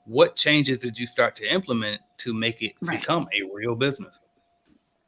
what changes did you start to implement to make it Right. become a real business?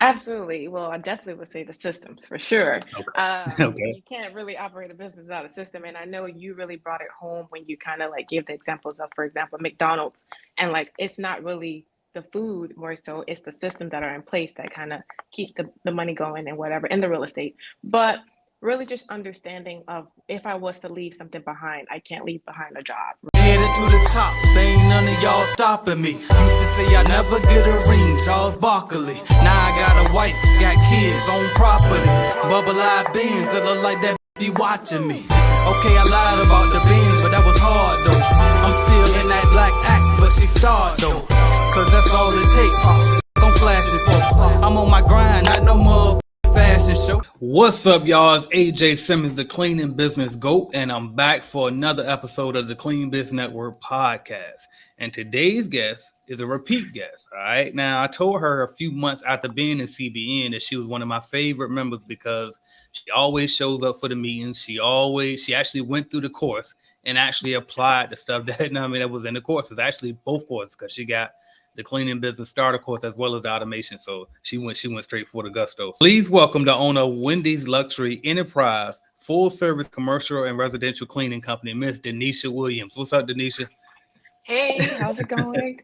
Absolutely. Well, I definitely would say the systems for sure. Okay. Okay. You can't really operate a business without a system. And I know you really brought it home when you kind of like gave the examples of, for example, McDonald's. And like, it's not really the food more so, it's the systems that are in place that kind of keep the money going and whatever in the real estate. But really just understanding of if I was to leave something behind, I can't leave behind a job. Headed to the top, they ain't none of y'all stopping me. Used to say I never get a ring, Charles Barkley. Now I got a wife, got kids, own property. Bubble eye beans that look like that be watching me. Okay, I lied about the beans, but that was hard though. I'm still in that black act, but she starred though. Cause that's all it takes. Don't flash it for. I'm on my grind, not no motherfucking fashion show. What's up, y'all? It's AJ Simmons, the Cleaning Business GOAT, and I'm back for another episode of the Clean Business Network podcast. And today's guest is a repeat guest. All right. Now, I told her a few months after being in CBN that she was one of my favorite members because she always shows up for the meetings. She actually went through the course and actually applied the stuff that was in the courses, actually both courses, because she got the cleaning business starter course as well as the automation. So she went straight for the gusto. Please welcome the owner of Wendy's Luxury Enterprise, full service commercial and residential cleaning company, Miss Danesha Williams. What's up, Danesha? Hey, how's it going?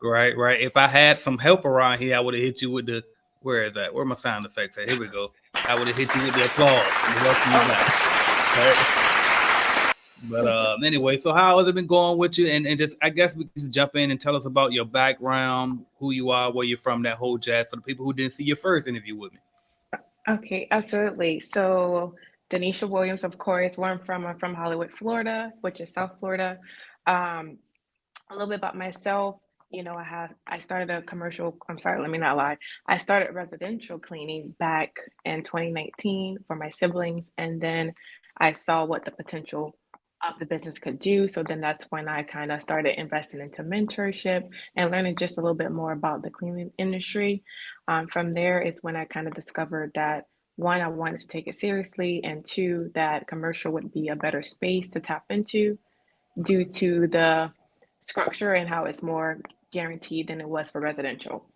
Right. If I had some help around here, I would have hit you with the, where is that? Where are my sound effects at? Here we go. I would have hit you with the applause. Welcome you back. All right. But anyway, so how has it been going with you? And just, I guess we can just jump in and tell us about your background, who you are, where you're from, that whole jazz for the people who didn't see your first interview with me. Okay, absolutely. So, Danesha Williams, of course, where I'm from Hollywood, Florida, which is South Florida. Um, a little bit about myself, I started a commercial, I'm sorry, let me not lie. I started residential cleaning back in 2019 for my siblings, and then I saw what the potential of the business could do. So then that's when I kind of started investing into mentorship and learning just a little bit more about the cleaning industry. From there is when I kind of discovered that one, I wanted to take it seriously, and two, that commercial would be a better space to tap into due to the structure and how it's more guaranteed than it was for residential.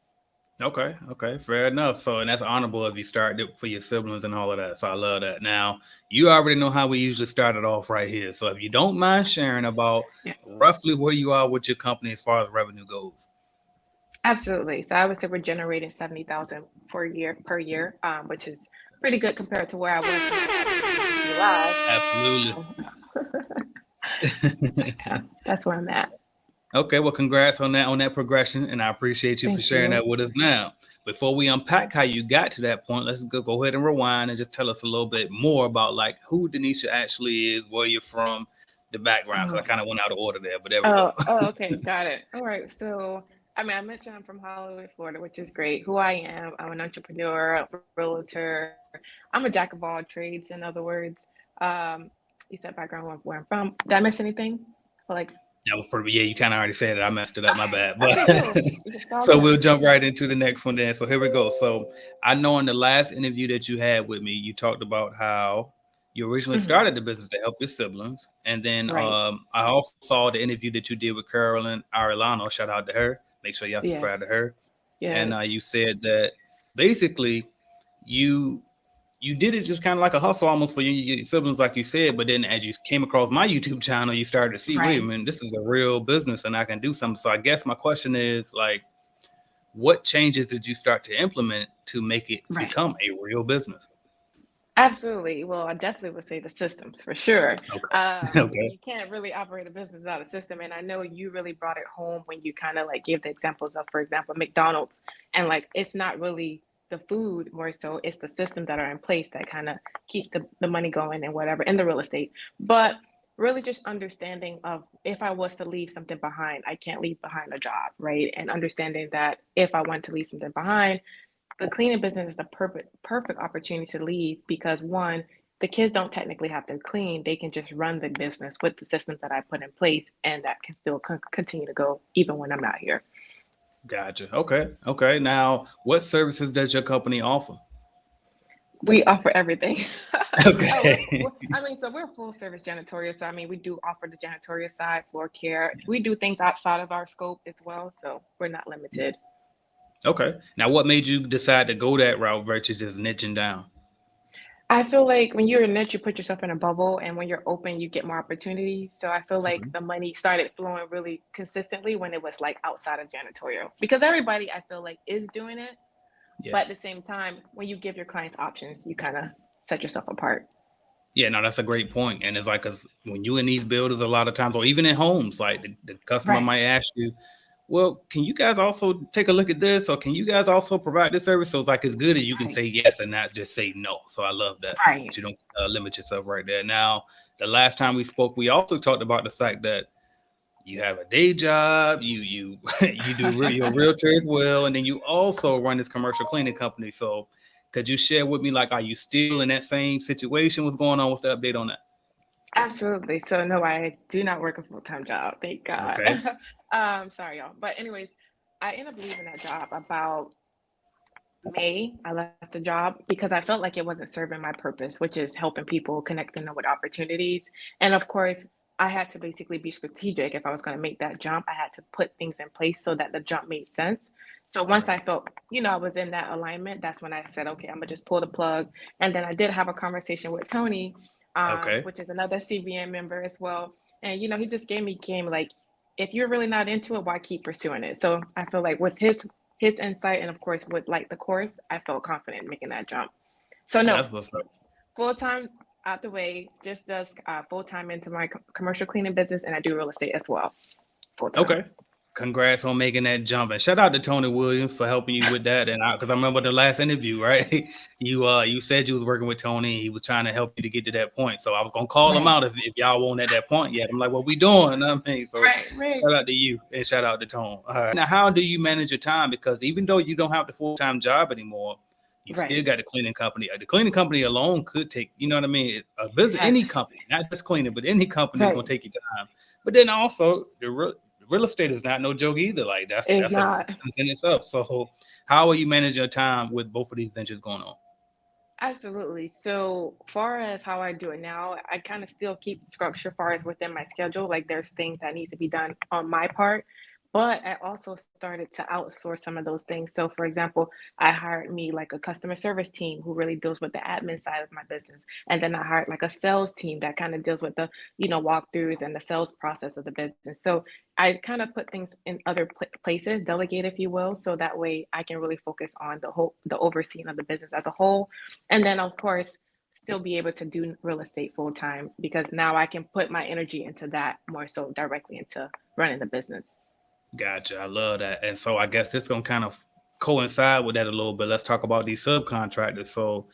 Okay, fair enough. So, and that's honorable if you start it for your siblings and all of that. So I love that. Now, you already know how we usually started off right here. So if you don't mind sharing about Yeah, roughly where you are with your company as far as revenue goes. absolutely. So I would say we're generating 70,000 for a year per year, which is pretty good compared to where I was when I started the business in July. Absolutely. So yeah, that's where I'm at. Okay, well, congrats on that progression, and I appreciate you for Thank sharing you. that with us now. Before we unpack how you got to that point, let's go ahead and rewind and just tell us a little bit more about like who Danesha actually is, where you're from, the background, because I Oh, kind of went out of order there, but there we go. okay, got it. All right. So, I mean, I mentioned I'm from Hollywood, Florida, which is great. Who I am, I'm an entrepreneur, a realtor. I'm a jack of all trades, in other words. Um, you said background where I'm from. Did I miss anything? I feel like, That was pretty, yeah, you kind of already said it. I messed it up, my okay, bad. But okay, cool. It's all so we'll good. jump right into the next one then. So here we go. So I know in the last interview that you had with me, you talked about how you originally Hmm. started the business to help your siblings. And then Right. I also saw the interview that you did with Carolyn Arellano. Shout out to her. Make sure y'all Yes. subscribe to her. And Yes. you said that basically you you did it just kind of like a hustle almost for your siblings, like you said. But then as you came across my YouTube channel, you started to see, wait a Right. minute, this is a real business and I can do something. So I guess my question is like, what changes did you start to implement to make it Right. become a real business? Absolutely. Well, I definitely would say the systems for sure. Okay. Okay. You can't really operate a business without a system. And I know you really brought it home when you kind of like gave the examples of, for example, McDonald's. And like, it's not really the food more so, it's the systems that are in place that kind of keep the money going and whatever in the real estate. But really just understanding of if I was to leave something behind, I can't leave behind a job, right? And understanding that if I want to leave something behind, the cleaning business is the perfect opportunity to leave because one, the kids don't technically have to clean; they can just run the business with the systems that I put in place, and that can still continue to go even when I'm not here. Gotcha. Okay. Okay. Now, what services does your company offer? We offer everything. Okay. I mean, so we're full service janitorial. So I mean, we do offer the janitorial side, floor care. We do things outside of our scope as well. So we're not limited. Okay. Now, what made you decide to go that route versus just niching down? I feel like when you're a niche, you put yourself in a bubble, and when you're open, you get more opportunities. So I feel like Okay. the money started flowing really consistently when it was like outside of janitorial, because everybody I feel like is doing it. Yeah. But at the same time, when you give your clients options, you kind of set yourself apart. Yeah, no, that's a great point. And it's like, because when you in these buildings, a lot of times, or even in homes, like the customer Right. might ask you, well, can you guys also take a look at this? Or can you guys also provide this service? So it's like, it's good that you can Right. say yes and not just say no. So I love that. Right. But you don't limit yourself right there. Now, the last time we spoke, we also talked about the fact that you have a day job, you you do your realtor as well, and then you also run this commercial cleaning company. So could you share with me, like, are you still in that same situation? What's going on? What's the update on that? Absolutely. So no, I do not work a full-time job. Thank God. Okay. Sorry, y'all. But anyways, I ended up leaving that job about May. I left the job because I felt like it wasn't serving my purpose, which is helping people, connecting them with opportunities. And of course, I had to basically be strategic. If I was going to make that jump, I had to put things in place so that the jump made sense. So once I felt, I was in that alignment, that's when I said, okay, I'm gonna just pull the plug. And then I did have a conversation with Tony, Okay. which is another CBN member as well. And he just gave me game like, if you're really not into it, why keep pursuing it? So I feel like with his insight and of course with like the course, I felt confident in making that jump. So no, That's what's up. full time out the way, just does full time into my commercial cleaning business, and I do real estate as well, full time. Okay. Congrats on making that jump, and shout out to Tony Williams for helping you with that. And because I remember the last interview, right? You said you was working with Tony. He was trying to help you to get to that point. So I was gonna call him Right, out if y'all weren't at that point yet. I'm like, what we doing? I mean, so right, right. shout out to you and shout out to Tony. All right. Now, how do you manage your time? Because even though you don't have the full time job anymore, you still Right. got the cleaning company. The cleaning company alone could take, you know what I mean? A visit, any Yes. company, not just cleaning, but any company is gonna Right. take your time. But then also real estate is not no joke either. Like It's that's a not. business in itself. So how are you managing your time with both of these ventures going on? Absolutely. So, far as how I do it now, I kind of still keep structure far as within my schedule. Like there's things that need to be done on my part, but I also started to outsource some of those things. So, for example, I hired me like a customer service team who really deals with the admin side of my business, and then I hired like a sales team that kind of deals with the walkthroughs and the sales process of the business. So I kind of put things in other places, delegate if you will, so that way I can really focus on the overseeing of the business as a whole, and then, of course, still be able to do real estate full time because now I can put my energy into that more so directly into running the business. Gotcha. I love that. And so I guess this gonna kind of coincide with that a little bit. Let's talk about these subcontractors. So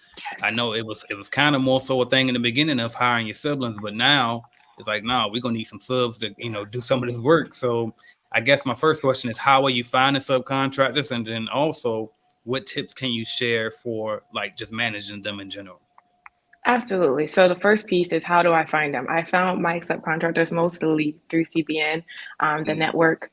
I Yes. know it was kind of more so a thing in the beginning of hiring your siblings, but now it's like, no, we're gonna need some subs to, do some of this work. So I guess my first question is, how are you finding subcontractors? And then also, what tips can you share for like just managing them in general? Absolutely. So the first piece is how do I find them? I found my subcontractors mostly through CBN, the network.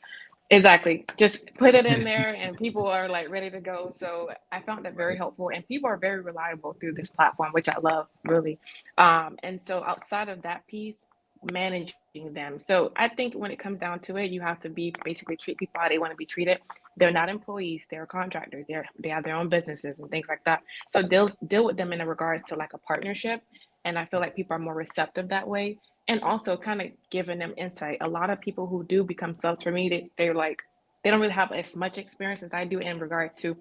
Exactly. Just put it in there and people are like ready to go. So I found that very Right. helpful and people are very reliable through this platform, which I love really. And so outside of that piece, managing them. So I think when it comes down to it, you have to be basically treat people how they want to be treated. They're not employees, they're contractors. They have their own businesses and things like that. So deal with them in regards to like a partnership. And I feel like people are more receptive that way, and also kind of giving them insight. A lot of people who do become subs for me, they're like, they don't really have as much experience as I do in regards to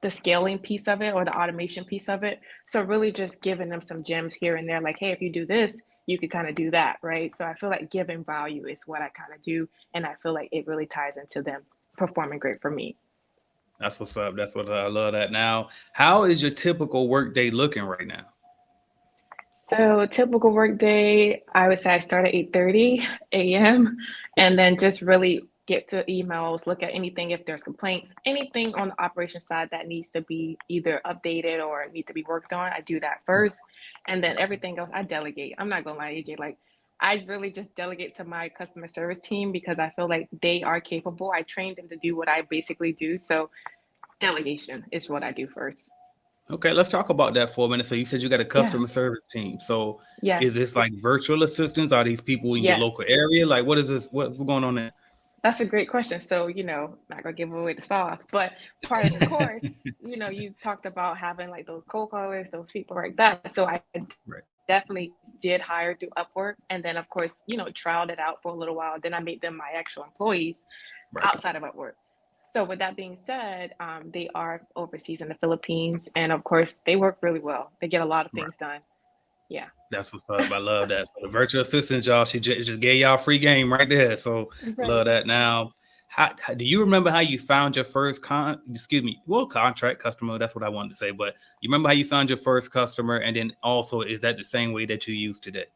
the scaling piece of it or the automation piece of it. So really just giving them some gems here and there, like, hey, if you do this, you could kind of do that, right? So I feel like giving value is what I kind of do, and I feel like it really ties into them performing great for me. That's what's up. That's what I love that. Now, how is your typical work day looking right now? So typical work day, I would say I start at 8:30 a.m. and then just really get to emails, look at anything if there's complaints, anything on the operation side that needs to be either updated or need to be worked on. I do that first. And then everything else I delegate. I'm not gonna lie, AJ, like I really just delegate to my customer service team because I feel like they are capable. I trained them to do what I basically do. So delegation is what I do first. Okay, let's talk about that for a minute. So you said you got a Yeah. customer service team. So Yes. is this like virtual assistants? Are these people in your local Yes. area? Like what is this? What's going on there? That's a great question. So, not gonna give away the sauce, but part of the course, you talked about having like those cold callers, those people like that. So I Right. definitely did hire through Upwork, and then of course, trialed it out for a little while. Then I made them my actual employees Right. outside of Upwork. So with that being said, they are overseas in the Philippines, and of course, they work really well. They get a lot of Right. things done. Yeah. That's what's up. I love that. So the virtual assistant, y'all, she just gave y'all free game right there. So love Right. that. Now, how do you remember how you found your first contract customer? That's what I wanted to say. But you remember how you found your first customer, and then also is that the same way that you use today?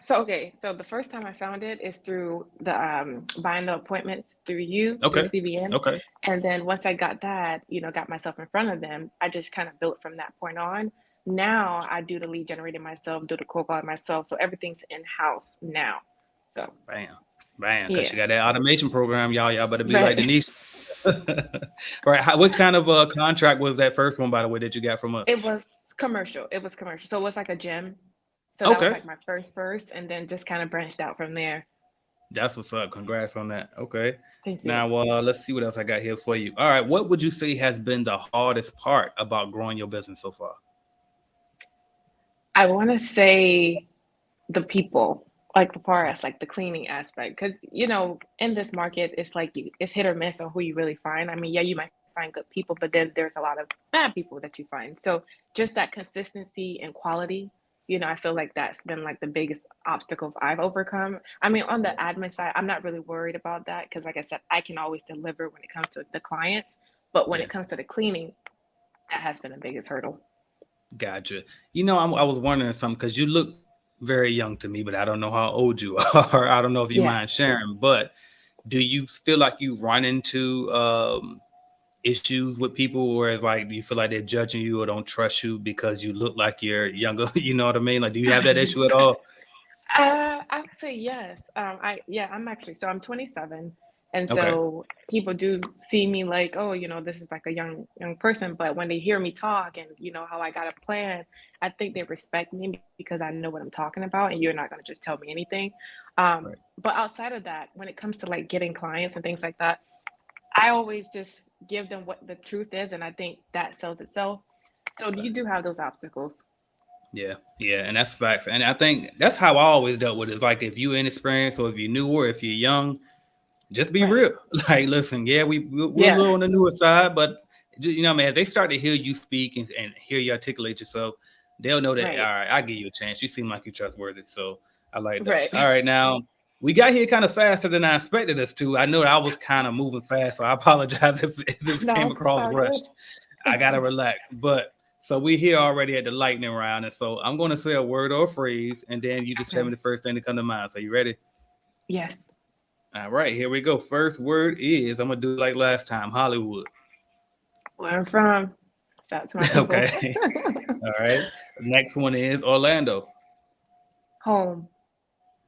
So okay, so the first time I found it is through the buying the appointments through Okay. CVN, Okay. and then once I got that, got myself in front of them, I just kind of built from that point on. Now I do the lead generating myself, do the cold call myself, so everything's in house now. So Bam. Bam. Because yeah, you got that automation program, y'all. Y'all better be like right. Denesha. All right. What kind of contract was that first one, by the way, that you got from us? It was commercial. It was commercial, so it was like a gym. So that was Okay. like my first, and then just kind of branched out from there. That's what's up. Congrats on that. Okay. Thank you. Now, let's see what else I got here for you. All right. What would you say has been the hardest part about growing your business so far? I want to say the people, like the far as like the cleaning aspect, because in this market, it's like it's hit or miss on who you really find. I mean, yeah, you might find good people, but then there's a lot of bad people that you find. So just that consistency and quality, I feel like that's been like the biggest obstacle I've overcome. I mean, on the admin side, I'm not really worried about that because, like I said, I can always deliver when it comes to the clients. But when Yeah. it comes to the cleaning, that has been the biggest hurdle. Gotcha. I was wondering something because you look very young to me, but I don't know how old you are. I don't know if you Yeah. mind sharing, but do you feel like you run into issues with people where it's like, do you feel like they're judging you or don't trust you because you look like you're younger? You know what I mean? Like, do you have that issue at all? I would say yes. I'm actually, so I'm 27, and Okay. so people do see me like, oh, this is like a young person. But when they hear me talk and how I got a plan, I think they respect me because I know what I'm talking about, and you're not gonna just tell me anything. Right. But outside of that, when it comes to like getting clients and things like that, I always just give them what the truth is, and I think that sells itself. So you do have those obstacles. Yeah, yeah, and that's facts. And I think that's how I always dealt with it. It's like if you inexperienced or if you're new or if you're young, just be Right. real. Like, listen, yeah, we're a Yeah. little on the newer side, but man, as they start to hear you speak and hear you articulate yourself, they'll know that. Right. All right, I give you a chance. You seem like you're trustworthy, so I like that. Right. All right, now we got here kind of faster than I expected us to. I know that I was kind of moving fast, so I apologize if it No, came it's across all good. rushed. I gotta relax, but. So we here already at the lightning round, and so I'm going to say a word or a phrase, and then you just tell me Okay. the first thing to come to mind. So you ready? Yes. All right, here we go. First word is I'm gonna do it like last time. Hollywood. Where I'm from. Shout out to my people. Okay. All right. Next one is Orlando. Home.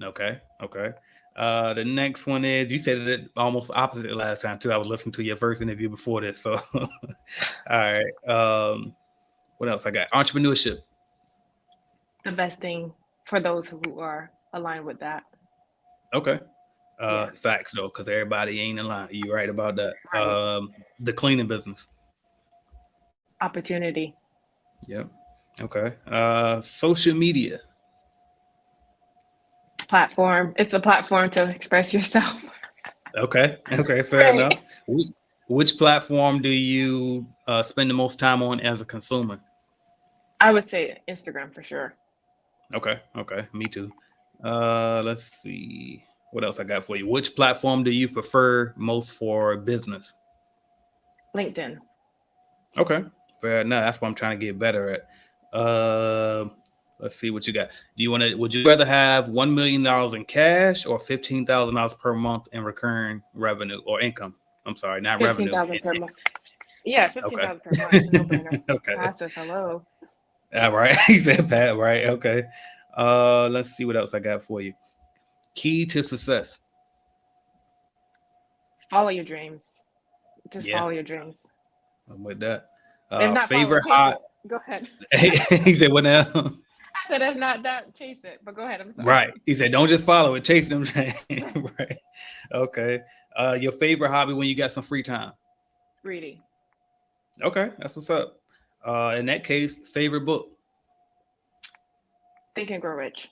Okay. Okay. The next one is you said it almost opposite last time too. I was listening to your first interview before this. So all right. What else I got? Entrepreneurship. The best thing for those who are aligned with that. Okay. Yeah. Facts though, because everybody ain't in line. You right about that. Right. The cleaning business. Opportunity. Yep. Okay. Social media. Platform. It's a platform to express yourself. Okay. Okay. Fair enough. Right. Which platform do you spend the most time on as a consumer? I would say Instagram for sure. Okay. Okay. Me too. Let's see. What else I got for you? Which platform do you prefer most for business? LinkedIn. Okay. Fair enough. That's what I'm trying to get better at. Uh, let's see what you got. Would you rather have $1 million in cash or $15,000 per month in recurring revenue or income? I'm sorry, not Fifteen revenue. thousand per month. Yeah, Okay. 15,000 per month. No brainer. Okay. Passive. Hello. All right. He said Pat, right? Okay. Let's see what else I got for you. Key to success. Follow your dreams. Just Yeah, follow your dreams. I'm with that. If not, follow Favorite it, chase hot. it. Go ahead. He said, "What now?" I said, if not that, chase it. But go ahead. I'm sorry. Right. He said, "Don't just follow it, chase them." Right. Okay. Your favorite hobby when you got some free time? Reading. Okay, that's what's up. In that case, favorite book? Think and Grow Rich.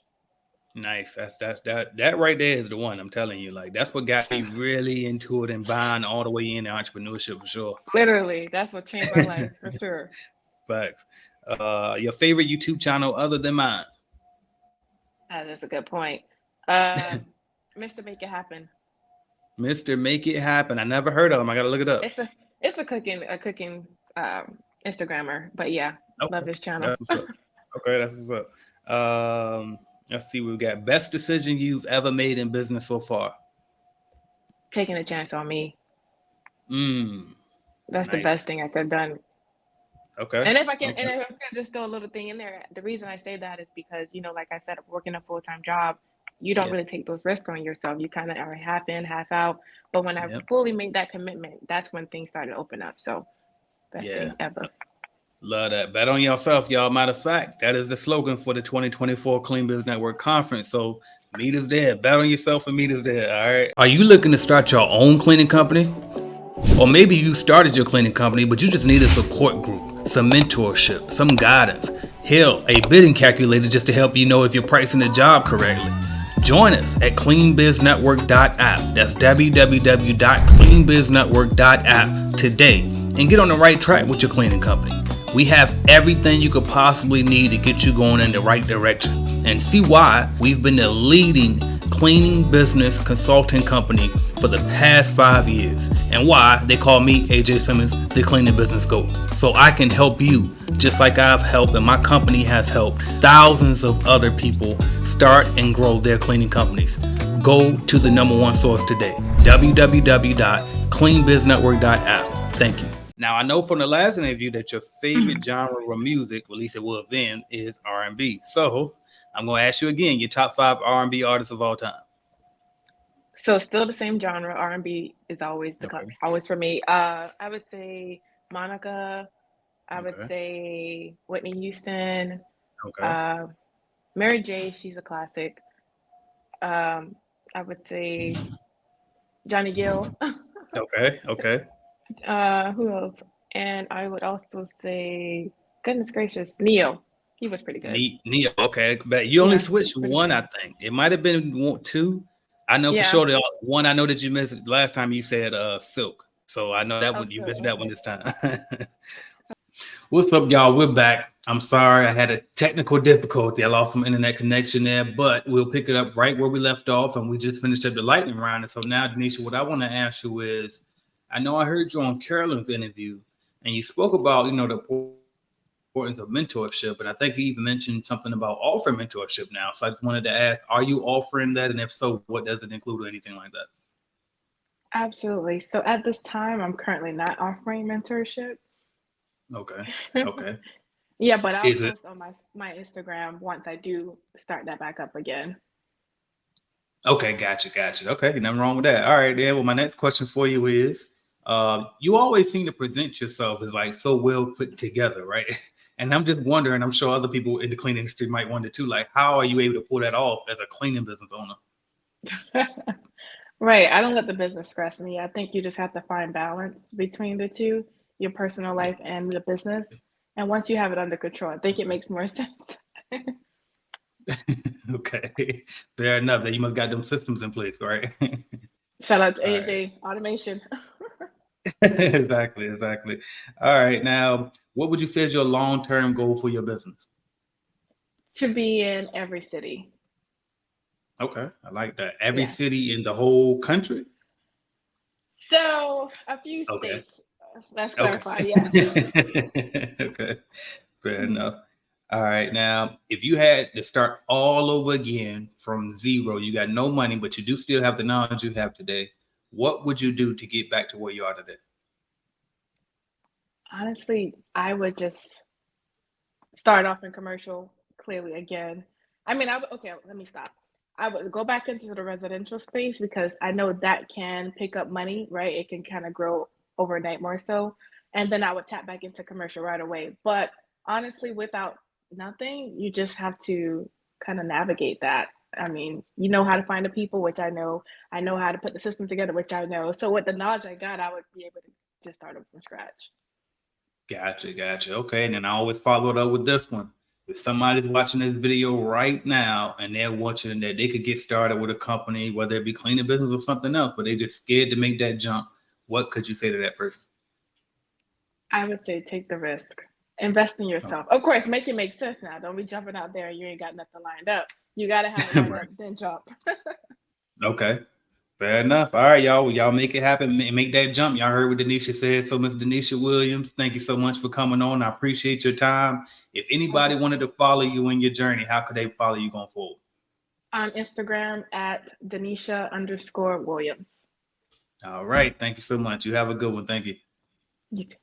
Nice. That right there is the one. I'm telling you, like that's what got me really into it and buying all the way into entrepreneurship for sure. Literally, that's what changed my life for sure. Facts. Your favorite YouTube channel other than mine? That's a good point. Mr. Make It Happen. Mr. Make It Happen. I never heard of him. I gotta look it up. It's a cooking Instagrammer, but yeah, love his channel. That's what's up. Okay, that's what's up. Let's see. We've got best decision you've ever made in business so far. Taking a chance on me. That's the Nice. best thing I could have done. Okay. And if I can just throw a little thing in there, the reason I say that is because, like I said, working a full-time job, you don't really take those risks on yourself. You kind of are half in, half out. But when I fully made that commitment, that's when things started to open up. So best thing ever. Love that. Bet on yourself, y'all. Matter of fact, that is the slogan for the 2024 Clean Business Network Conference. So meet us there. Bet on yourself and meet us there. All right. Are you looking to start your own cleaning company? Or maybe you started your cleaning company, but you just need a support group, some mentorship, some guidance. Hell, a bidding calculator just to help you know if you're pricing the job correctly. Join us at cleanbiznetwork.app. That's www.cleanbiznetwork.app today and get on the right track with your cleaning company. We have everything you could possibly need to get you going in the right direction and see why we've been the leading cleaning business consulting company for the past 5 years and why they call me, AJ Simmons, the cleaning business GOAT. So I can help you just like I've helped and my company has helped thousands of other people start and grow their cleaning companies. Go to the number one source today, www.cleanbiznetwork.app. Thank you. Now, I know from the last interview that your favorite genre of music, at least it was then, is R&B. So I'm going to ask you again, your top 5 R&B artists of all time. So still the same genre. R&B is always always for me. I would say Monica. I would say Whitney Houston. Mary J. She's a classic. I would say Johnny Gill. Okay. Who else? And I would also say, goodness gracious, Neo. He was pretty good. Neo, okay. But you only switched one, I think. It might have been 2. I know for sure the one I know that you missed last time you said Silk. So I know that one you missed that one this time. What's up, y'all? We're back. I'm sorry I had a technical difficulty. I lost some internet connection there, but we'll pick it up right where we left off, and we just finished up the lightning round. And so now, Danesha, what I want to ask you is, I know I heard you on Carolyn's interview, and you spoke about, the importance of mentorship, and I think you even mentioned something about offering mentorship now. So I just wanted to ask, are you offering that? And if so, what does it include or anything like that? Absolutely. So at this time, I'm currently not offering mentorship. Okay. Yeah, but I'll post on my Instagram once I do start that back up again. Okay, gotcha. Okay, nothing wrong with that. All right, then. Well, my next question for you is, you always seem to present yourself as like so well put together, right? And I'm just wondering, I'm sure other people in the cleaning industry might wonder too, like, how are you able to pull that off as a cleaning business owner? Right. I don't let the business stress me. I think you just have to find balance between the two, your personal life and the business. And once you have it under control, I think it makes more sense. Okay, fair enough. That you must got them systems in place, right? Shout out to AJ Automation. Exactly. All right, now, what would you say is your long-term goal for your business? To be in every city. Okay, I like that. Every city in the whole country? So a few states. Let's clarify. Yes. Okay, fair enough. All right, now, if you had to start all over again from zero, you got no money, but you do still have the knowledge you have today, what would you do to get back to where you are today? Honestly, I would just start off in commercial clearly again. I mean, let me stop. I would go back into the residential space because I know that can pick up money, right? It can kind of grow overnight more so. and then I would tap back into commercial right away. But honestly, without nothing, you just have to kind of navigate that. I mean, you know how to find the people, which I know. I know how to put the system together, which I know. So with the knowledge I got, I would be able to just start over from scratch. Gotcha. Okay, and then I always follow it up with this one. If somebody's watching this video right now and they're watching that they could get started with a company, whether it be cleaning business or something else, but they just scared to make that jump, what could you say to that person? I would say take the risk. Invest in Oh, yourself. Of course, make it make sense now. Don't be jumping out there and you ain't got nothing lined up. You gotta have it lined right. up, then jump. Okay. Fair enough. All right, y'all. Y'all make it happen. Make that jump. Y'all heard what Danesha said. So, Miss Danesha Williams, thank you so much for coming on. I appreciate your time. If anybody wanted to follow you in your journey, how could they follow you going forward? On Instagram at Danesha_Williams. All right. Thank you so much. You have a good one. Thank you. You too.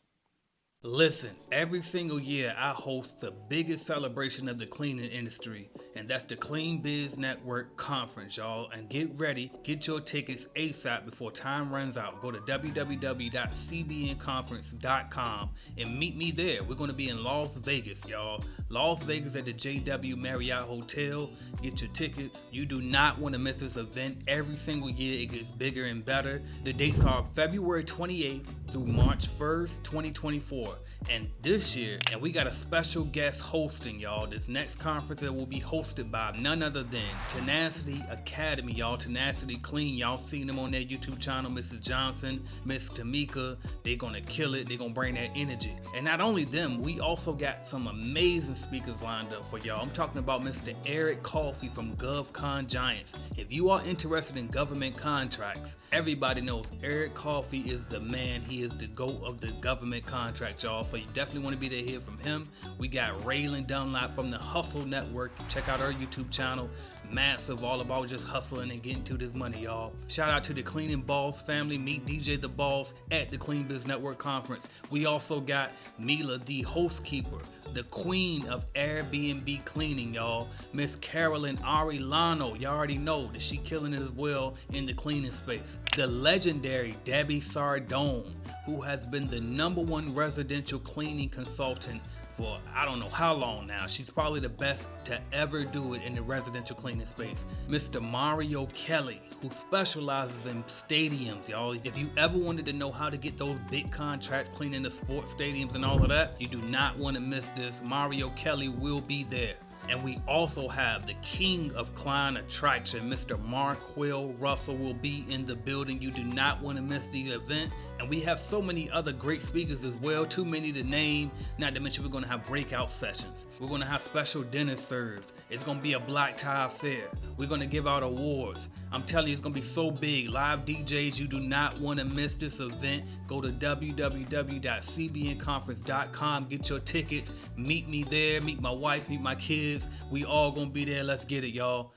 Listen, every single year I host the biggest celebration of the cleaning industry, and that's the Clean Biz Network Conference, y'all. And get ready, get your tickets ASAP before time runs out. Go to www.cbnconference.com and meet me there. We're going to be in Las Vegas, y'all. Las Vegas at the JW Marriott Hotel. Get your tickets. You do not want to miss this event. Every single year it gets bigger and better. The dates are February 28th through March 1st, 2024. And this year, and we got a special guest hosting, y'all. This next conference that will be hosted by none other than Tenacity Academy, y'all. Tenacity Clean, y'all seen them on their YouTube channel. Mrs. Johnson, Miss Tamika, they gonna kill it. They gonna bring that energy. And not only them, we also got some amazing speakers lined up for y'all. I'm talking about Mr. Eric Coffey from GovCon Giants. If you are interested in government contracts, everybody knows Eric Coffey is the man. He is the GOAT of the government contracts, y'all. So you definitely want to be there to hear from him. We got Raylan Dunlap from the Hustle Network. Check out our YouTube channel. Massive, all about just hustling and getting to this money, y'all. Shout out to the Cleaning Balls family. Meet DJ The Balls at the Clean Biz Network Conference. We also got Mila, the host keeper, the queen of Airbnb cleaning, y'all. Miss Carolyn Arilano. Y'all already know that she killing it as well in the cleaning space. The legendary Debbie Sardone, who has been the #1 residential cleaning consultant for I don't know how long now. She's probably the best to ever do it in the residential cleaning space. Mr. Mario Kelly, who specializes in stadiums, y'all. If you ever wanted to know how to get those big contracts cleaning the sports stadiums and all of that, you do not want to miss this. Mario Kelly will be there. And we also have the king of client attraction, Mr. Marquil Russell will be in the building. You do not want to miss the event. And we have so many other great speakers as well, too many to name. Not to mention we're going to have breakout sessions. We're going to have special dinners served. It's going to be a black tie affair. We're going to give out awards. I'm telling you, it's going to be so big. Live DJs, you do not want to miss this event. Go to www.cbnconference.com. Get your tickets. Meet me there. Meet my wife. Meet my kids. We all going to be there. Let's get it, y'all.